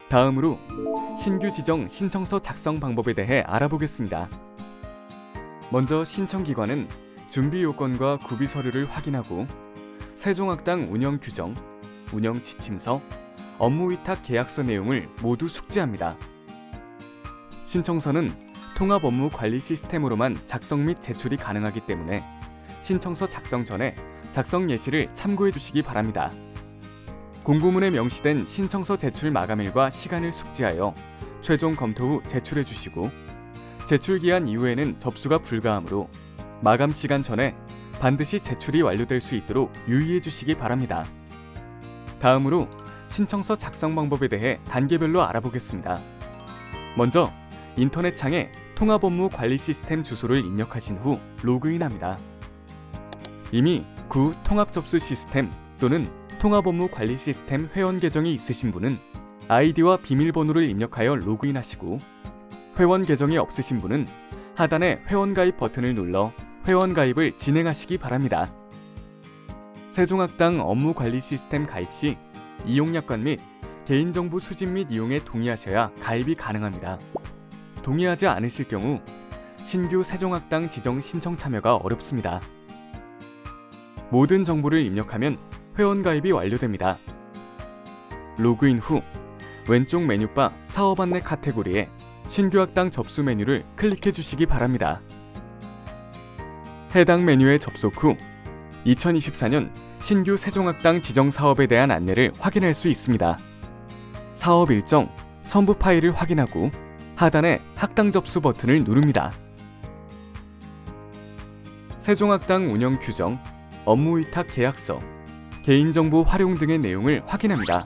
다음으로 신규 지정 신청서 작성 방법에 대해 알아보겠습니다. 먼저 신청기관은 준비 요건과 구비 서류를 확인하고 세종학당 운영 규정, 운영 지침서, 업무 위탁 계약서 내용을 모두 숙지합니다. 신청서는 통합 업무 관리 시스템으로만 작성 및 제출이 가능하기 때문에 신청서 작성 전에 작성 예시를 참고해 주시기 바랍니다. 공고문에 명시된 신청서 제출 마감일과 시간을 숙지하여 최종 검토 후 제출해 주시고, 제출 기한 이후에는 접수가 불가하므로 마감 시간 전에 반드시 제출이 완료될 수 있도록 유의해 주시기 바랍니다. 다음으로 신청서 작성 방법에 대해 단계별로 알아보겠습니다. 먼저 인터넷 창에 통합업무 관리 시스템 주소를 입력하신 후 로그인합니다. 이미 구 통합 접수 시스템 또는 통합업무 관리 시스템 회원 계정이 있으신 분은 아이디와 비밀번호를 입력하여 로그인하시고, 회원 계정이 없으신 분은 하단의 회원가입 버튼을 눌러 회원가입을 진행하시기 바랍니다. 세종학당 업무관리 시스템 가입 시 이용약관 및 개인정보 수집 및 이용에 동의하셔야 가입이 가능합니다. 동의하지 않으실 경우 신규 세종학당 지정 신청 참여가 어렵습니다. 모든 정보를 입력하면 회원가입이 완료됩니다. 로그인 후 왼쪽 메뉴바 사업 안내 카테고리에 신규 학당 접수 메뉴를 클릭해 주시기 바랍니다. 해당 메뉴에 접속 후 2024년 신규 세종학당 지정 사업에 대한 안내를 확인할 수 있습니다. 사업 일정, 첨부 파일을 확인하고 하단의 학당 접수 버튼을 누릅니다. 세종학당 운영 규정, 업무 위탁 계약서, 개인정보 활용 등의 내용을 확인합니다.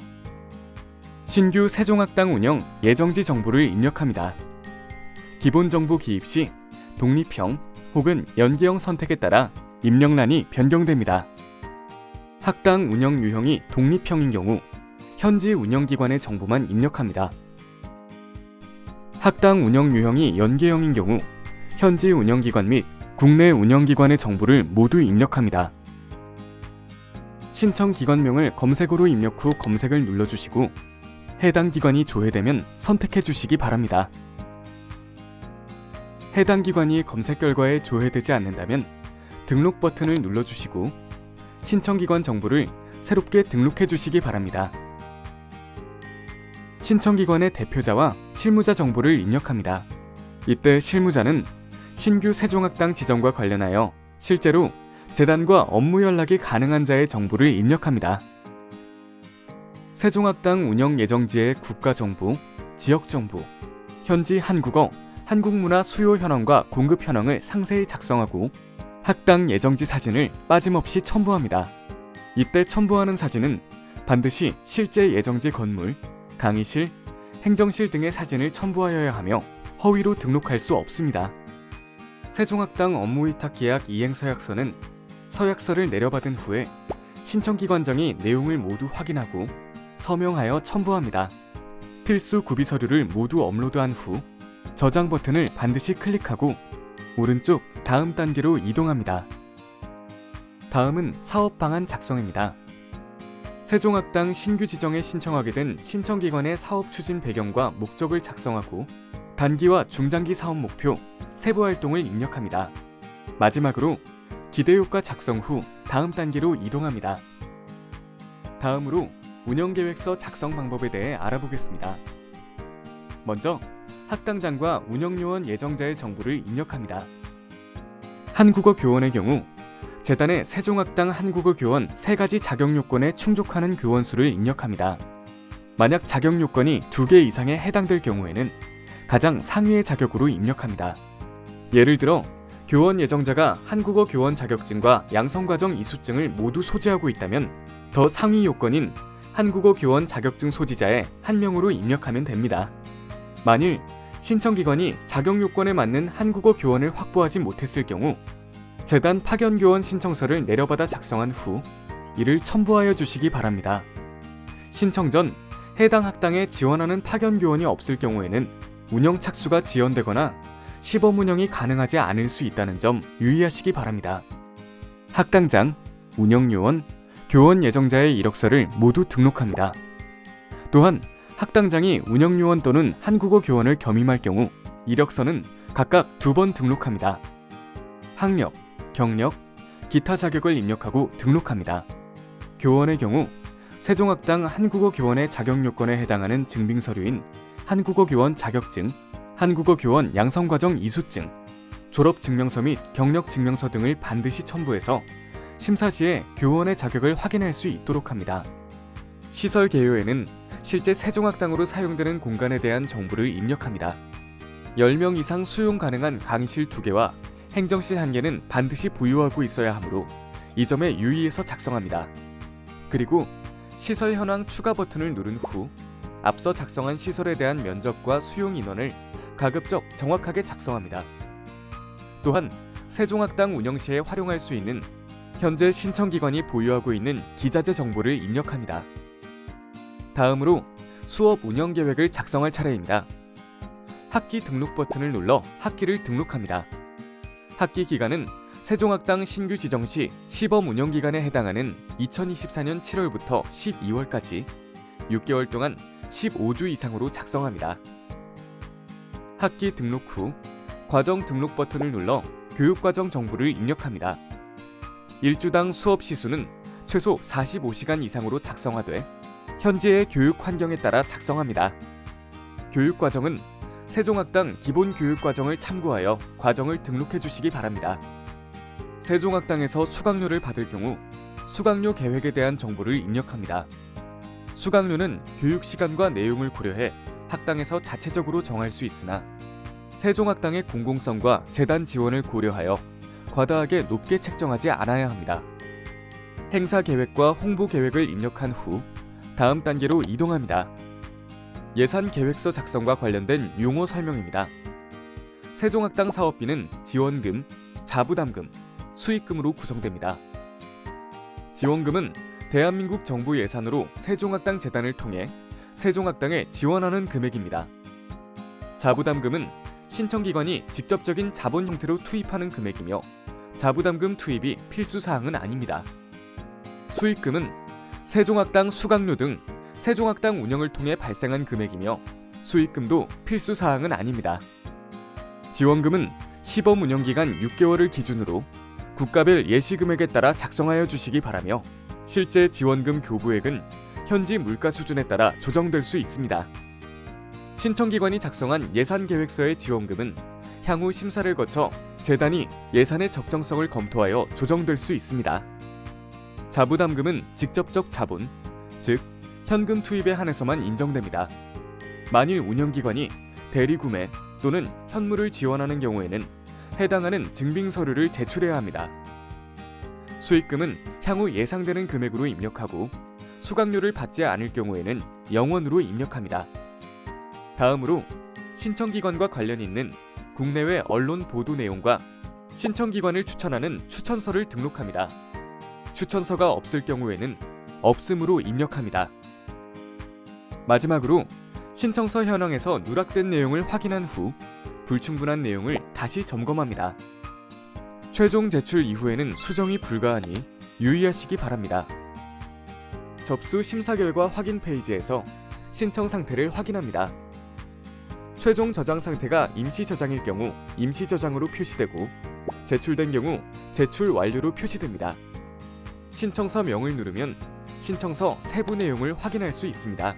신규 세종학당 운영 예정지 정보를 입력합니다. 기본 정보 기입 시 독립형 혹은 연계형 선택에 따라 입력란이 변경됩니다. 학당 운영 유형이 독립형인 경우 현지 운영기관의 정보만 입력합니다. 학당 운영 유형이 연계형인 경우 현지 운영기관 및 국내 운영기관의 정보를 모두 입력합니다. 신청 기관명을 검색어로 입력 후 검색을 눌러주시고 해당 기관이 조회되면 선택해 주시기 바랍니다. 해당 기관이 검색 결과에 조회되지 않는다면 등록 버튼을 눌러주시고 신청 기관 정보를 새롭게 등록해 주시기 바랍니다. 신청 기관의 대표자와 실무자 정보를 입력합니다. 이때 실무자는 신규 세종학당 지정과 관련하여 실제로 재단과 업무 연락이 가능한 자의 정보를 입력합니다. 세종학당 운영 예정지의 국가정보, 지역정보, 현지 한국어, 한국문화 수요 현황과 공급 현황을 상세히 작성하고 학당 예정지 사진을 빠짐없이 첨부합니다. 이때 첨부하는 사진은 반드시 실제 예정지 건물, 강의실, 행정실 등의 사진을 첨부하여야 하며 허위로 등록할 수 없습니다. 세종학당 업무위탁 계약 이행 서약서는 서약서를 내려받은 후에 신청기관장이 내용을 모두 확인하고 서명하여 첨부합니다. 필수 구비 서류를 모두 업로드한 후 저장 버튼을 반드시 클릭하고 오른쪽 다음 단계로 이동합니다. 다음은 사업 방안 작성입니다. 세종학당 신규 지정에 신청하게 된 신청기관의 사업 추진 배경과 목적을 작성하고 단기와 중장기 사업 목표, 세부 활동을 입력합니다. 마지막으로 기대효과 작성 후 다음 단계로 이동합니다. 다음으로 운영계획서 작성 방법에 대해 알아보겠습니다. 먼저 학당장과 운영요원 예정자의 정보를 입력합니다. 한국어 교원의 경우 재단의 세종학당 한국어 교원 3가지 자격 요건에 충족하는 교원 수를 입력합니다. 만약 자격 요건이 2개 이상에 해당될 경우에는 가장 상위의 자격으로 입력합니다. 예를 들어 교원 예정자가 한국어 교원 자격증과 양성과정 이수증을 모두 소지하고 있다면 더 상위 요건인 한국어 교원 자격증 소지자의 한 명으로 입력하면 됩니다. 만일 신청기관이 자격 요건에 맞는 한국어 교원을 확보하지 못했을 경우 재단 파견교원 신청서를 내려받아 작성한 후 이를 첨부하여 주시기 바랍니다. 신청 전 해당 학당에 지원하는 파견교원이 없을 경우에는 운영 착수가 지연되거나 시범 운영이 가능하지 않을 수 있다는 점 유의하시기 바랍니다. 학당장, 운영요원, 교원 예정자의 이력서를 모두 등록합니다. 또한 학당장이 운영요원 또는 한국어 교원을 겸임할 경우 이력서는 각각 2번 등록합니다. 학력, 경력, 기타 자격을 입력하고 등록합니다. 교원의 경우 세종학당 한국어 교원의 자격 요건에 해당하는 증빙 서류인 한국어 교원 자격증, 한국어 교원 양성과정 이수증, 졸업 증명서 및 경력 증명서 등을 반드시 첨부해서 심사 시에 교원의 자격을 확인할 수 있도록 합니다. 시설 개요에는 실제 세종학당으로 사용되는 공간에 대한 정보를 입력합니다. 10명 이상 수용 가능한 강의실 2개와 행정실 1개는 반드시 보유하고 있어야 하므로 이 점에 유의해서 작성합니다. 그리고 시설 현황 추가 버튼을 누른 후 앞서 작성한 시설에 대한 면적과 수용 인원을 가급적 정확하게 작성합니다. 또한 세종학당 운영 시에 활용할 수 있는 현재 신청기관이 보유하고 있는 기자재 정보를 입력합니다. 다음으로 수업 운영 계획을 작성할 차례입니다. 학기 등록 버튼을 눌러 학기를 등록합니다. 학기 기간은 세종학당 신규 지정 시 시범 운영 기간에 해당하는 2024년 7월부터 12월까지 6개월 동안 15주 이상으로 작성합니다. 학기 등록 후 과정 등록 버튼을 눌러 교육과정 정보를 입력합니다. 1주당 수업 시수는 최소 45시간 이상으로 작성하되 현재의 교육 환경에 따라 작성합니다. 교육과정은 세종학당 기본교육과정을 참고하여 과정을 등록해 주시기 바랍니다. 세종학당에서 수강료를 받을 경우 수강료 계획에 대한 정보를 입력합니다. 수강료는 교육시간과 내용을 고려해 학당에서 자체적으로 정할 수 있으나 세종학당의 공공성과 재단 지원을 고려하여 과다하게 높게 책정하지 않아야 합니다. 행사 계획과 홍보 계획을 입력한 후 다음 단계로 이동합니다. 예산 계획서 작성과 관련된 용어 설명입니다. 세종학당 사업비는 지원금, 자부담금, 수익금으로 구성됩니다. 지원금은 대한민국 정부 예산으로 세종학당 재단을 통해 세종학당에 지원하는 금액입니다. 자부담금은 신청기관이 직접적인 자본 형태로 투입하는 금액이며 자부담금 투입이 필수사항은 아닙니다. 수익금은 세종학당 수강료 등 세종학당 운영을 통해 발생한 금액이며 수익금도 필수사항은 아닙니다. 지원금은 시범 운영기간 6개월을 기준으로 국가별 예시금액에 따라 작성하여 주시기 바라며 실제 지원금 교부액은 현지 물가 수준에 따라 조정될 수 있습니다. 신청기관이 작성한 예산계획서의 지원금은 향후 심사를 거쳐 재단이 예산의 적정성을 검토하여 조정될 수 있습니다. 자부담금은 직접적 자본, 즉 현금 투입에 한해서만 인정됩니다. 만일 운영기관이 대리구매 또는 현물을 지원하는 경우에는 해당하는 증빙서류를 제출해야 합니다. 수익금은 향후 예상되는 금액으로 입력하고 수강료를 받지 않을 경우에는 0원으로 입력합니다. 다음으로 신청기관과 관련 있는 국내외 언론 보도 내용과 신청기관을 추천하는 추천서를 등록합니다. 추천서가 없을 경우에는 없음으로 입력합니다. 마지막으로 신청서 현황에서 누락된 내용을 확인한 후 불충분한 내용을 다시 점검합니다. 최종 제출 이후에는 수정이 불가하니 유의하시기 바랍니다. 접수 심사 결과 확인 페이지에서 신청 상태를 확인합니다. 최종 저장 상태가 임시 저장일 경우 임시 저장으로 표시되고 제출된 경우 제출 완료로 표시됩니다. 신청서 명을 누르면 신청서 세부 내용을 확인할 수 있습니다.